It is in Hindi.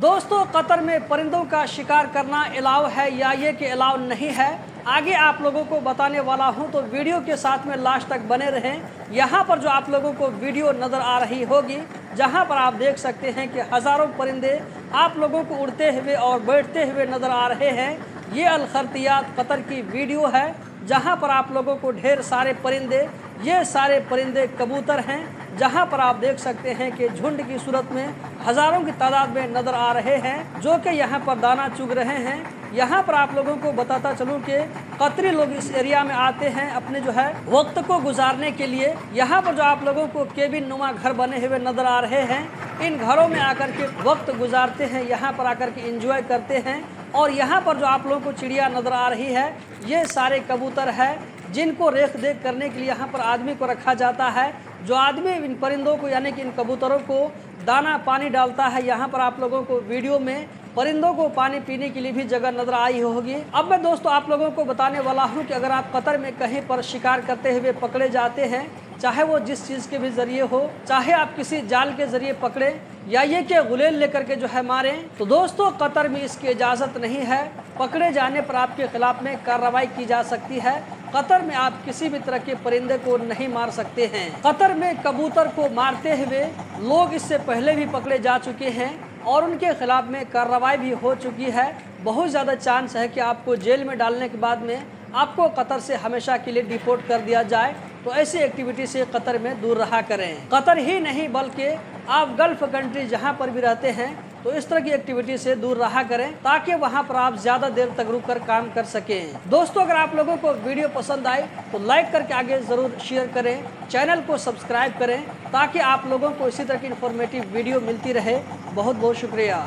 दोस्तों, कतर में परिंदों का शिकार करना अलाउ है या ये कि अलाउ नहीं है, आगे आप लोगों को बताने वाला हूं, तो वीडियो के साथ में लास्ट तक बने रहें। यहां पर जो आप लोगों को वीडियो नज़र आ रही होगी, जहां पर आप देख सकते हैं कि हज़ारों परिंदे आप लोगों को उड़ते हुए और बैठते हुए नज़र आ रहे हैं। ये अल खरतियात कतर की वीडियो है, जहां पर आप लोगों को ढेर सारे परिंदे, ये सारे परिंदे कबूतर हैं, जहां पर आप देख सकते हैं कि झुंड की सूरत में हज़ारों की तादाद में नज़र आ रहे हैं, जो कि यहां पर दाना चुग रहे हैं। यहाँ पर आप लोगों को बताता चलूँ कि कतरी लोग इस एरिया में आते हैं अपने जो है वक्त को गुजारने के लिए। यहाँ पर जो आप लोगों को केबिन नुमा घर बने हुए नज़र आ रहे हैं, इन घरों में आकर के वक्त गुजारते हैं, यहाँ पर आकर के एंजॉय करते हैं। और यहाँ पर जो आप लोगों को चिड़िया नज़र आ रही है, ये सारे कबूतर है, जिनको रेख देख करने के लिए यहाँ पर आदमी को रखा जाता है, जो आदमी इन परिंदों को यानी कि इन कबूतरों को दाना पानी डालता है। यहाँ पर आप लोगों को वीडियो में परिंदों को पानी पीने के लिए भी जगह नजर आई होगी। अब मैं दोस्तों आप लोगों को बताने वाला हूँ कि अगर आप कतर में कहीं पर शिकार करते हुए पकड़े जाते हैं, चाहे वो जिस चीज़ के भी जरिए हो, चाहे आप किसी जाल के जरिए पकड़े या ये कि गुलेल लेकर के जो है मारें, तो दोस्तों कतर में इसकी इजाज़त नहीं है। पकड़े जाने पर आपके खिलाफ में कार्रवाई की जा सकती है। कतर में आप किसी भी तरह के परिंदे को नहीं मार सकते हैं। कतर में कबूतर को मारते हुए लोग इससे पहले भी पकड़े जा चुके हैं और उनके खिलाफ में कार्रवाई भी हो चुकी है। बहुत ज़्यादा चांस है कि आपको जेल में डालने के बाद में आपको कतर से हमेशा के लिए डिपोर्ट कर दिया जाए। तो ऐसी एक्टिविटी से कतर में दूर रहा करें। कतर ही नहीं बल्कि आप गल्फ कंट्री जहां पर भी रहते हैं, तो इस तरह की एक्टिविटी से दूर रहा करें, ताकि वहां पर आप ज़्यादा देर तक रुक कर काम कर सकें। दोस्तों, अगर आप लोगों को वीडियो पसंद आए तो लाइक करके आगे ज़रूर शेयर करें, चैनल को सब्सक्राइब करें, ताकि आप लोगों को इसी तरह की इन्फॉर्मेटिव वीडियो मिलती रहे। बहुत बहुत शुक्रिया।